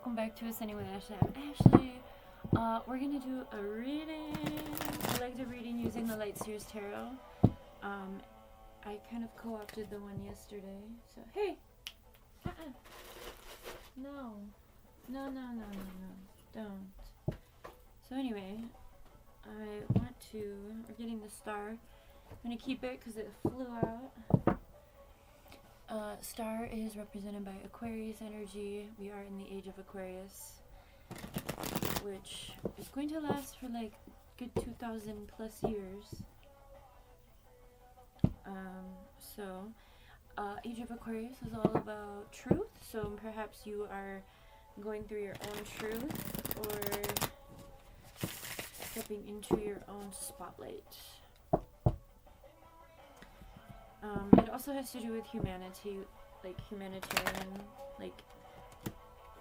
Welcome back to Ascending with Ashley. Ashley, we're gonna do a reading, collective reading using the Light Seers Tarot. I kind of co-opted the one yesterday, so hey, no, don't. So anyway, we're getting the star. I'm gonna keep it because it flew out. Star is represented by Aquarius energy. We are in the age of Aquarius, which is going to last for like good 2,000 plus years. Age of Aquarius is all about truth, so perhaps you are going through your own truth or stepping into your own spotlight. It also has to do with humanity, like humanitarian, like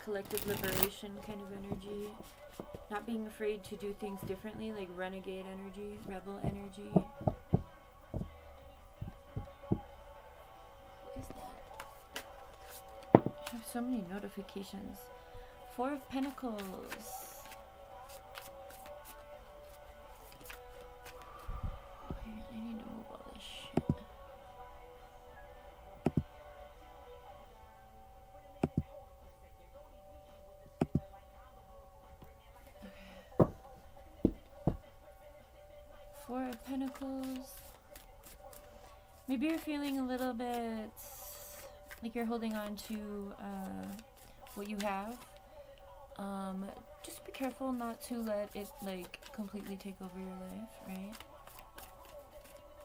collective liberation kind of energy. Not being afraid to do things differently, like renegade energy, rebel energy. What is that? I have so many notifications. Four of Pentacles. I need to move all this shit. Four of Pentacles. Maybe you're feeling a little bit like you're holding on to what you have. Just be careful not to let it like completely take over your life, right?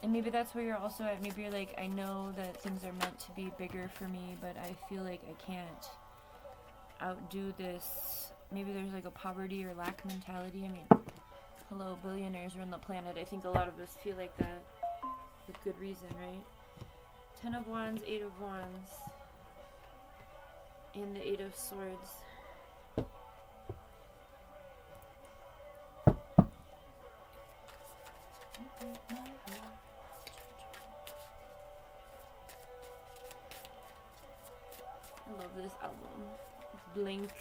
And maybe that's where you're also at. Maybe you're like, I know that things are meant to be bigger for me, but I feel like I can't outdo this. Maybe there's like a poverty or lack mentality. I mean, hello, billionaires run the planet. I think a lot of us feel like that with good reason, right? 10 of Wands, 8 of Wands, and the 8 of Swords. I love this album. Blink.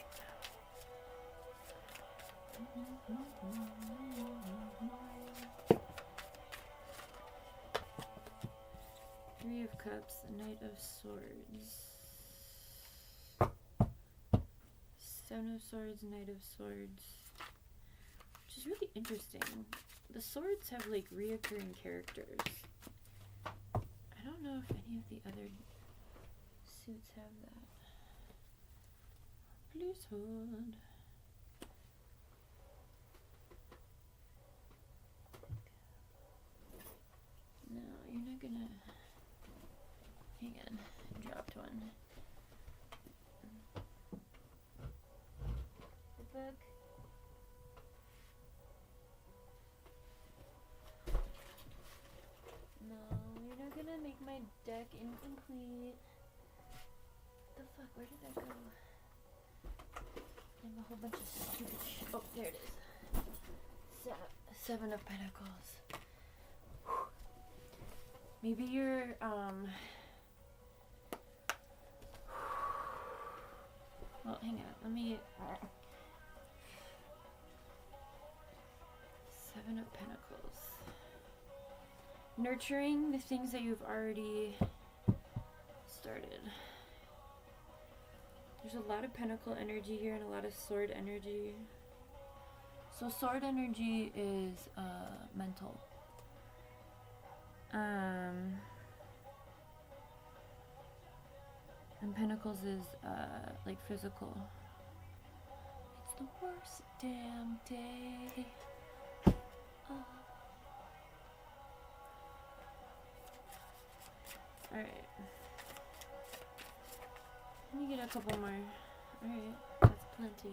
Three of Cups, Knight of Swords. Seven of Swords, Knight of Swords. Which is really interesting. The swords have like reoccurring characters. I don't know if any of the other suits have that. Please hold. No, you're not gonna. Hang on, I dropped one. The book. No, you're not gonna make my deck incomplete. The fuck, where did that go? I have a whole bunch of stupid shit. Oh, there it is. Seven of Pentacles. Whew. Maybe you're, well, hang on, let me, Seven of Pentacles. Nurturing the things that you've already started. There's a lot of Pentacle energy here and a lot of Sword energy. So Sword energy is mental. And Pentacles is like physical. It's the worst damn day. Alright. Let me get a couple more. Alright, that's plenty.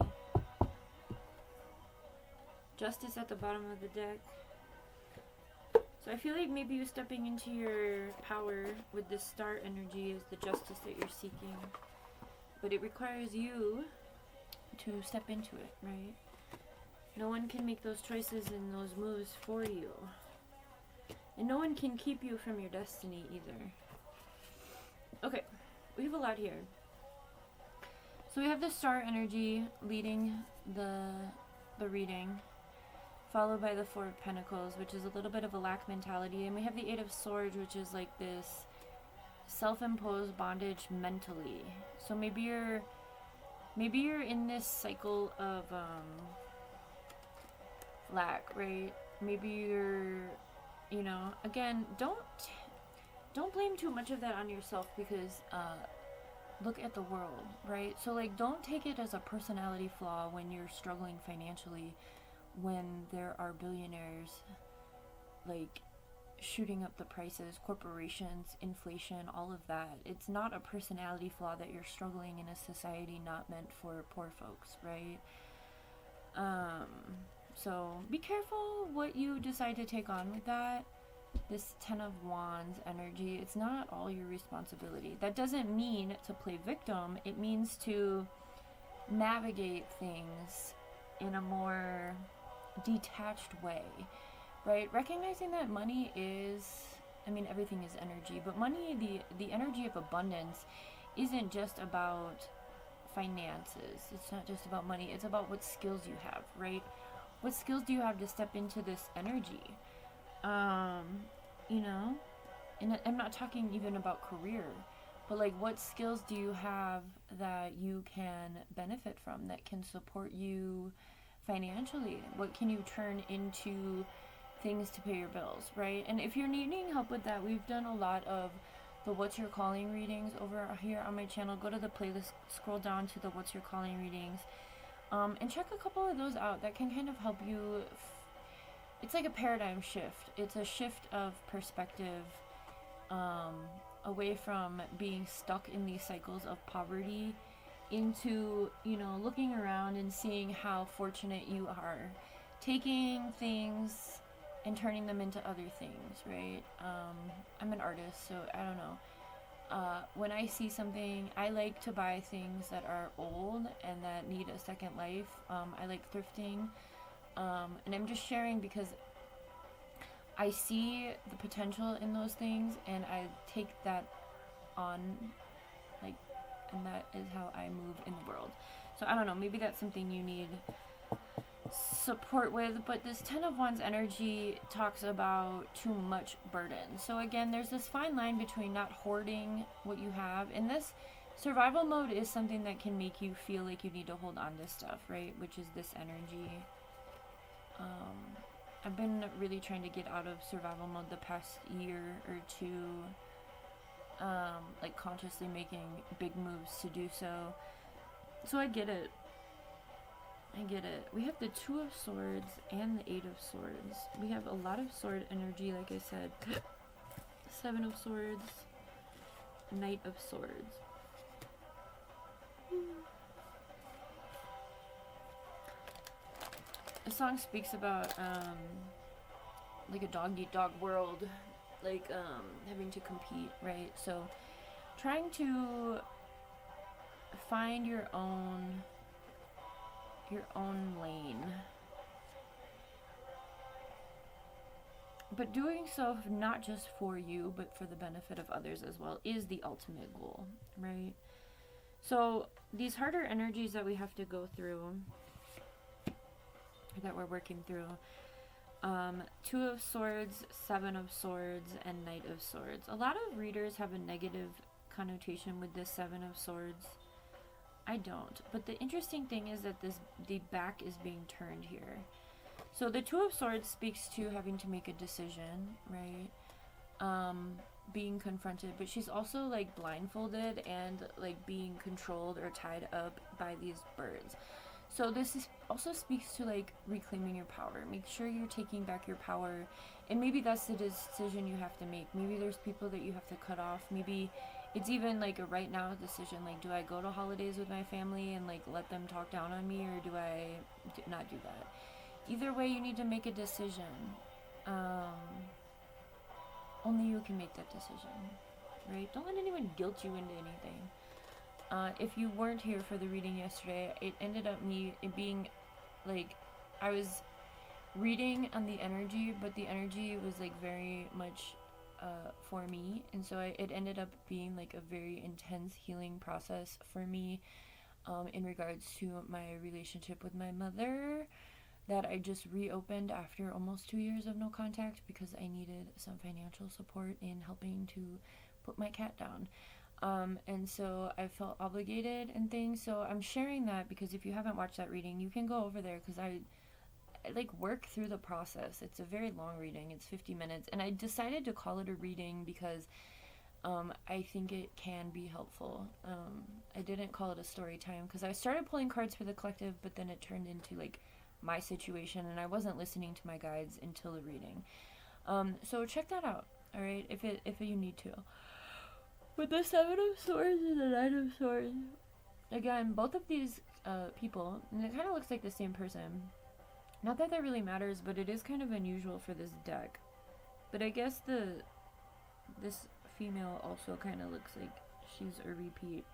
Justice at the bottom of the deck. So I feel like maybe you stepping into your power with this star energy is the justice that you're seeking. But it requires you to step into it, right? No one can make those choices and those moves for you. And no one can keep you from your destiny either. Okay, we have a lot here. So we have the Star energy leading the reading, followed by the Four of Pentacles, which is a little bit of a lack mentality, and we have the Eight of Swords, which is like this self-imposed bondage mentally. So maybe you're in this cycle of lack, right? Maybe you're, again, don't blame too much of that on yourself, because look at the world, right? So like, don't take it as a personality flaw when you're struggling financially, when there are billionaires like shooting up the prices, corporations, inflation, all of that. It's not a personality flaw that you're struggling in a society not meant for poor folks, right? So be careful what you decide to take on with that. This Ten of Wands energy, it's not all your responsibility. That doesn't mean to play victim. It means to navigate things in a more detached way, right? Recognizing that money is, everything is energy, but money, the energy of abundance, isn't just about finances. It's not just about money. It's about what skills you have, right? What skills do you have to step into this energy? And I'm not talking even about career, but like, what skills do you have that you can benefit from, that can support you financially? What can you turn into things to pay your bills, right? And if you're needing help with that, we've done a lot of the What's Your Calling readings over here on my channel. Go to the playlist, scroll down to the What's Your Calling readings, and check a couple of those out. That can kind of help you. It's like a paradigm shift. It's a shift of perspective, away from being stuck in these cycles of poverty into, looking around and seeing how fortunate you are, taking things and turning them into other things, right? I'm an artist, so I don't know. When I see something, I like to buy things that are old and that need a second life. I like thrifting. And I'm just sharing because I see the potential in those things, and I take that on, like, and that is how I move in the world. So I don't know, maybe that's something you need support with, but this Ten of Wands energy talks about too much burden. So again, there's this fine line between not hoarding what you have, and this survival mode is something that can make you feel like you need to hold on to stuff, right? Which is this energy. I've been really trying to get out of survival mode the past year or two, like consciously making big moves to do so. So I get it. We have the Two of Swords and the Eight of Swords. We have a lot of sword energy, like I said. Seven of Swords, Knight of Swords. The song speaks about like a dog eat dog world, like having to compete, right? So trying to find your own lane, but doing so not just for you but for the benefit of others as well is the ultimate goal, right? So these harder energies that we have to go through, that we're working through, Two of Swords, Seven of Swords, and Knight of Swords. A lot of readers have a negative connotation with this Seven of Swords. I don't. But the interesting thing is that the back is being turned here. So the Two of Swords speaks to having to make a decision, right? Being confronted, but she's also like blindfolded and like being controlled or tied up by these birds. So this also speaks to like reclaiming your power. Make sure you're taking back your power, and maybe that's the decision you have to make. Maybe there's people that you have to cut off. Maybe it's even like a right now decision, like, do I go to holidays with my family and like let them talk down on me, or do I not do that? Either way, you need to make a decision. Only you can make that decision, right? Don't let anyone guilt you into anything. If you weren't here for the reading yesterday, it ended up being like, I was reading on the energy, but the energy was like very much for me, and so it ended up being like a very intense healing process for me. in regards to my relationship with my mother that I just reopened after almost 2 years of no contact because I needed some financial support in helping to put my cat down. And so I felt obligated and things. So I'm sharing that because if you haven't watched that reading, you can go over there because I like work through the process. It's a very long reading. It's 50 minutes. And I decided to call it a reading because I think it can be helpful. I didn't call it a story time because I started pulling cards for the collective, but then it turned into like my situation and I wasn't listening to my guides until the reading. So check that out, all right, if you need to. With the Seven of Swords and the Nine of Swords, again, both of these people, and it kind of looks like the same person. Not that that really matters, but it is kind of unusual for this deck. But I guess this female also kind of looks like she's a repeat.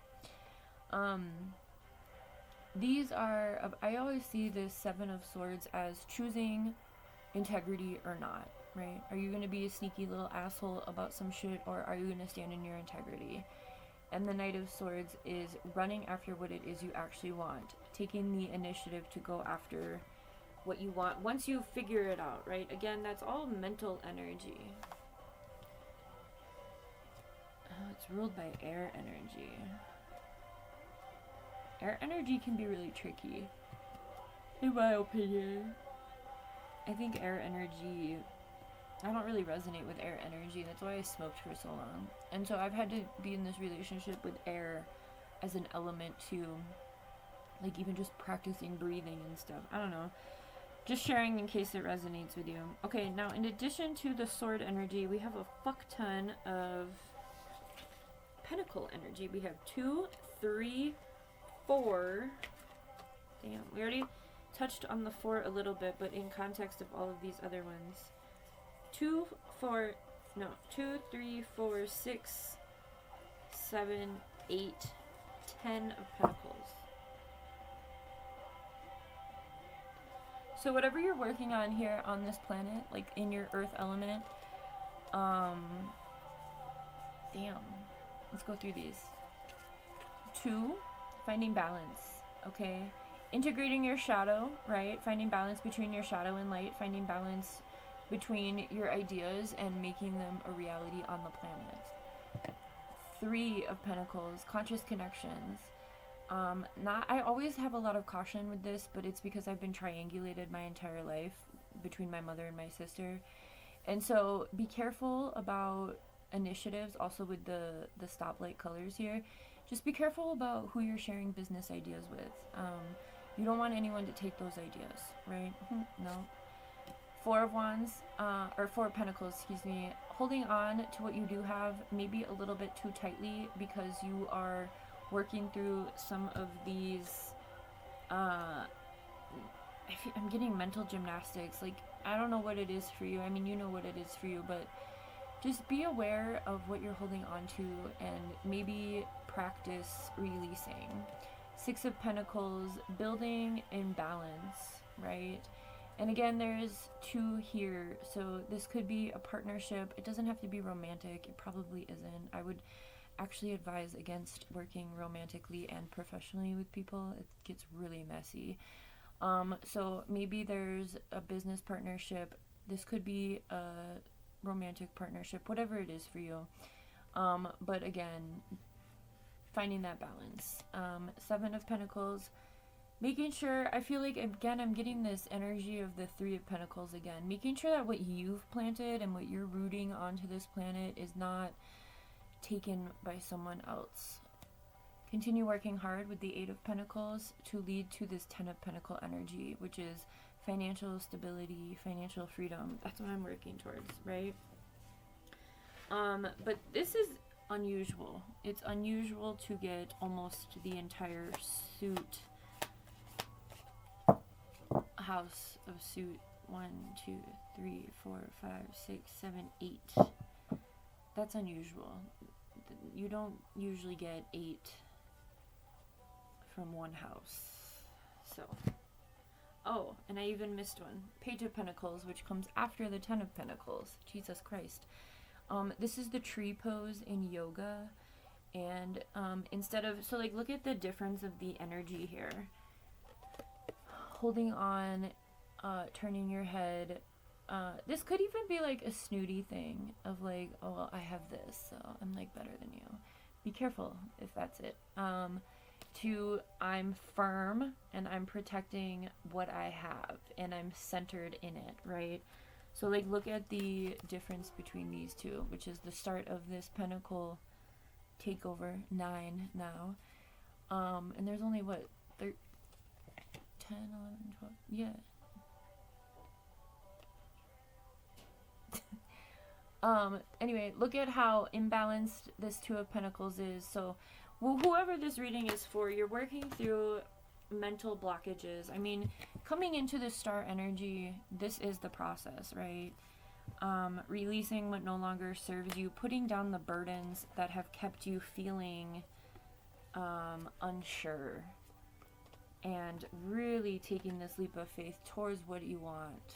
These are, I always see this Seven of Swords as choosing integrity or not, right? Are you going to be a sneaky little asshole about some shit, or are you going to stand in your integrity? And the Knight of Swords is running after what it is you actually want, taking the initiative to go after what you want once you figure it out, right? Again, that's all mental energy. Oh, it's ruled by air energy. Air energy can be really tricky, in my opinion. I think air energy, I don't really resonate with air energy. That's why I smoked for so long. And so I've had to be in this relationship with air as an element to, like, even just practicing breathing and stuff. I don't know. Just sharing in case it resonates with you. Okay, now in addition to the sword energy, we have a fuck ton of pentacle energy. We have 2, 3, 4. Damn, we already touched on the 4 a little bit, but in context of all of these other ones. 2, 3, 4, 6, 7, 8, 10 of pentacles. So whatever you're working on here on this planet, like in your earth element, damn, let's go through these. 2, finding balance, okay? Integrating your shadow, right? Finding balance between your shadow and light, finding balance between your ideas and making them a reality on the planet. 3 of Pentacles, conscious connections. I always have a lot of caution with this, but it's because I've been triangulated my entire life between my mother and my sister. And so be careful about initiatives, also with the stoplight colors here. Just be careful about who you're sharing business ideas with. You don't want anyone to take those ideas, right? No. 4 of Wands, or 4 of Pentacles, excuse me. Holding on to what you do have, maybe a little bit too tightly because you are working through some of these, I'm getting mental gymnastics. Like, I don't know what it is for you. I mean, you know what it is for you, but just be aware of what you're holding on to and maybe practice releasing. 6 of Pentacles, building in balance, right? And again, there's 2 here, so this could be a partnership. It doesn't have to be romantic. It probably isn't. I would actually advise against working romantically and professionally with people. It gets really messy. So maybe there's a business partnership. This could be a romantic partnership, whatever it is for you. But again, finding that balance. 7 of Pentacles, making sure, I feel like, again, I'm getting this energy of the 3 of Pentacles again. Making sure that what you've planted and what you're rooting onto this planet is not taken by someone else. Continue working hard with the 8 of Pentacles to lead to this 10 of Pentacle energy, which is financial stability, financial freedom. That's what I'm working towards, right? But this is unusual. It's unusual to get almost the entire suit, house of suit. 1, 2, 3, 4, 5, 6, 7, 8. That's unusual. You don't usually get 8 from one house. So, oh, and I even missed one. Page of Pentacles, which comes after the 10 of Pentacles. Jesus Christ. This is the tree pose in yoga. And instead of, so like look at the difference of the energy here. Holding on, turning your head. This could even be like a snooty thing of like, oh, well, I have this, so I'm like better than you. Be careful if that's it. To I'm firm and I'm protecting what I have and I'm centered in it, right? So like look at the difference between these two, which is the start of this Pentacle takeover 9 now. And there's only what, 10, 11, 12, yeah. Anyway, look at how imbalanced this Two of Pentacles is. So whoever this reading is for, you're working through mental blockages. I mean, coming into the star energy, this is the process, right? Releasing what no longer serves you, putting down the burdens that have kept you feeling unsure, and really taking this leap of faith towards what you want.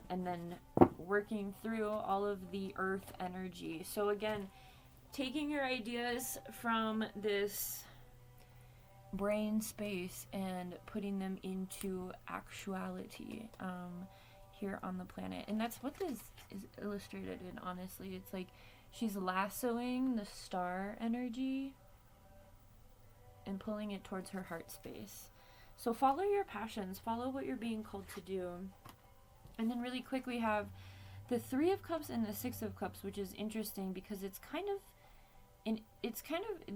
And then working through all of the earth energy. So again, taking your ideas from this brain space and putting them into actuality here on the planet. And that's what this is illustrated in, honestly. It's like she's lassoing the star energy and pulling it towards her heart space. So follow your passions, follow what you're being called to do. And then really quick, we have the Three of Cups and the Six of Cups, which is interesting because it's kind of,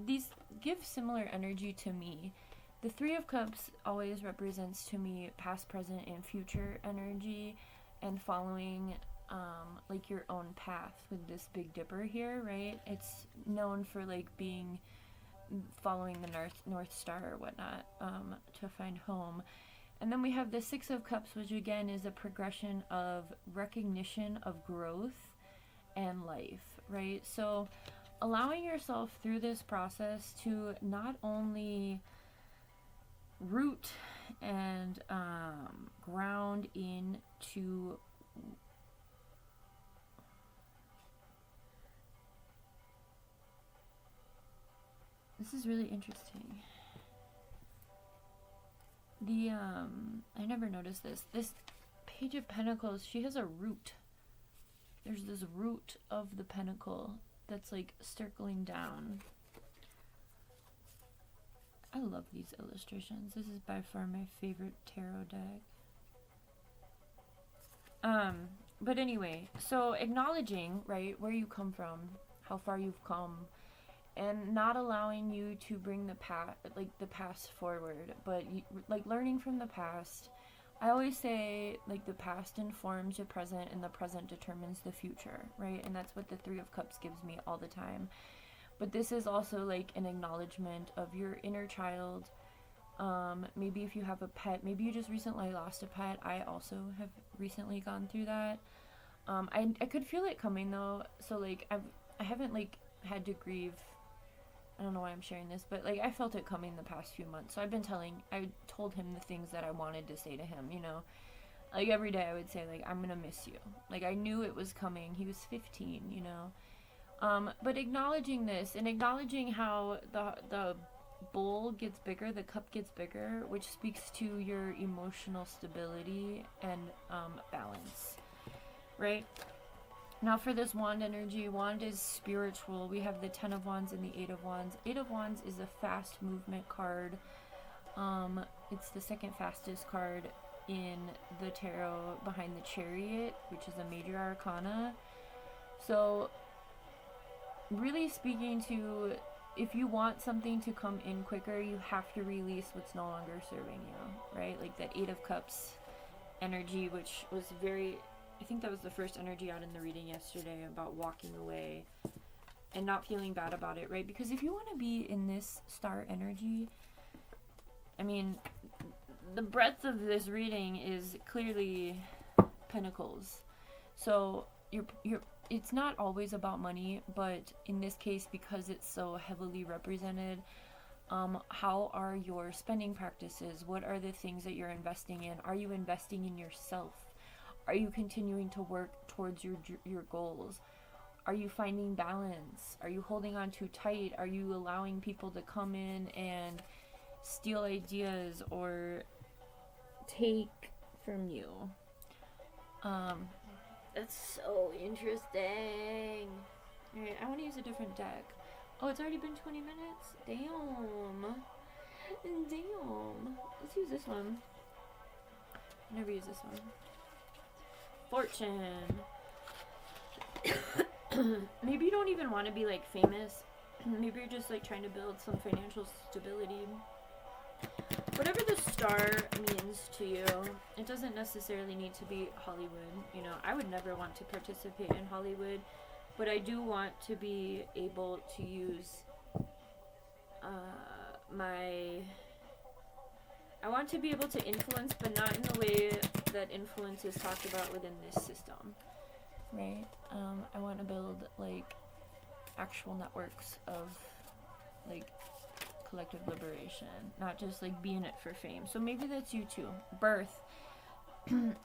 these give similar energy to me. The Three of Cups always represents to me past, present, and future energy, and following like your own path with this Big Dipper here, right? It's known for like following the North Star or whatnot to find home. And then we have the Six of Cups, which again is a progression of recognition of growth and life, right? So allowing yourself through this process to not only root and ground into this is really interesting. I never noticed this. This Page of Pentacles, she has a root. There's this root of the pentacle that's like circling down. I love these illustrations. This is by far my favorite tarot deck. But anyway, so acknowledging, right, where you come from, how far you've come, and not allowing you to bring the past forward, but like learning from the past. I always say like the past informs the present and the present determines the future, right? And that's what the Three of Cups gives me all the time. But this is also like an acknowledgement of your inner child. Maybe if you have a pet, maybe you just recently lost a pet. I also have recently gone through that. I could feel it coming though. So like I haven't like had to grieve. I don't know why I'm sharing this, but like I felt it coming the past few months. So I told him the things that I wanted to say to him, you know. Like every day I would say like, I'm gonna miss you. Like I knew it was coming. He was 15, you know. But acknowledging this and acknowledging how the bowl gets bigger, the cup gets bigger, which speaks to your emotional stability and balance, right? Now for this wand energy, wand is spiritual. We have the 10 of Wands and the 8 of Wands. 8 of Wands is a fast movement card. It's the second fastest card in the tarot behind the Chariot, which is a major arcana. So really speaking to, if you want something to come in quicker, you have to release what's no longer serving you, right? Like that 8 of Cups energy, which was I think that was the first energy out in the reading yesterday about walking away and not feeling bad about it, right? Because if you want to be in this star energy, I mean, the breadth of this reading is clearly Pentacles. So it's not always about money, but in this case, because it's so heavily represented, how are your spending practices? What are the things that you're investing in? Are you investing in yourself? Are you continuing to work towards your goals? Are you finding balance? Are you holding on too tight? Are you allowing people to come in and steal ideas or take from you? That's so interesting. Alright, I want to use a different deck. Oh, it's already been 20 minutes? Damn. Damn. Let's use this one. I never use this one. Fortune. Maybe you don't even want to be like famous. Maybe you're just like trying to build some financial stability. Whatever the star means to you, it doesn't necessarily need to be Hollywood. You know, I would never want to participate in Hollywood, but I do want to be able to use I want to be able to influence, but not in the way that influence is talked about within this system, right? I want to build like actual networks of like collective liberation, not just like be in it for fame. So maybe that's you too. Birth.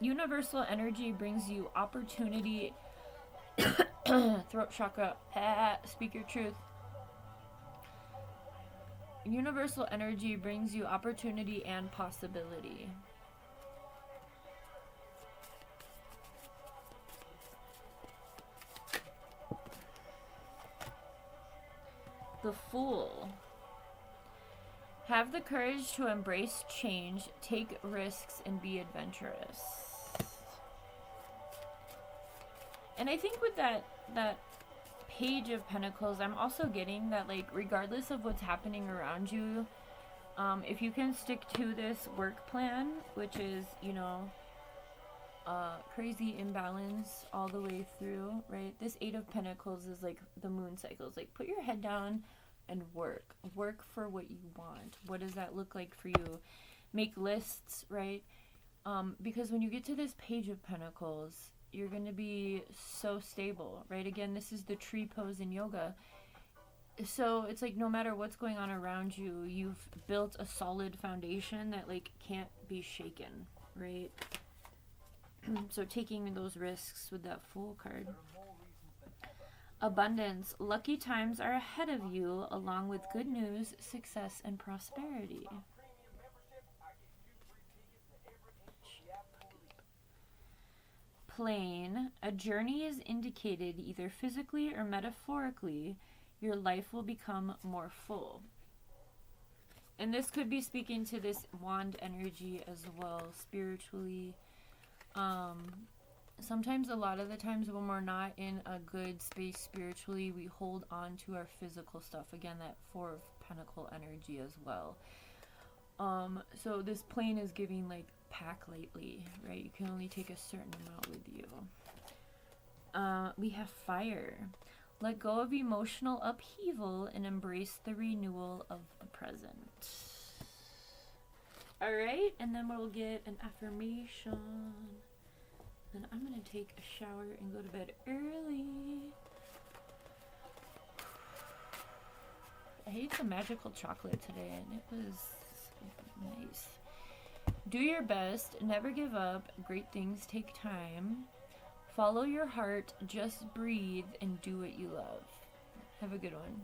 Universal energy brings you opportunity. Throat chakra. Speak your truth. Universal energy brings you opportunity and possibility. The Fool. Have the courage to embrace change, take risks, and be adventurous. And I think with that Page of Pentacles, I'm also getting that, like, regardless of what's happening around you, if you can stick to this work plan, which is, you know, crazy imbalance all the way through, right? This Eight of Pentacles is like the moon cycles. Like, put your head down and work. Work for what you want. What does that look like for you? Make lists, right? Because when you get to this Page of Pentacles, you're going to be so stable, right? Again, this is the tree pose in yoga. So it's like no matter what's going on around you, you've built a solid foundation that like can't be shaken, right? So taking those risks with that Fool card. Abundance. Lucky times are ahead of you, along with good news, success, and prosperity. Plane. A journey is indicated either physically or metaphorically. Your life will become more full. And this could be speaking to this wand energy as well, spiritually. Sometimes, a lot of the times when we're not in a good space spiritually, we hold on to our physical stuff. Again, that Four of Pentacle energy as well. So this plane is giving like pack lightly, right? You can only take a certain amount with you. We have Fire. Let go of emotional upheaval and embrace the renewal of the present. Alright, and then we'll get an affirmation. Then I'm going to take a shower and go to bed early. I ate some magical chocolate today and it was nice. Do your best. Never give up. Great things take time. Follow your heart. Just breathe and do what you love. Have a good one.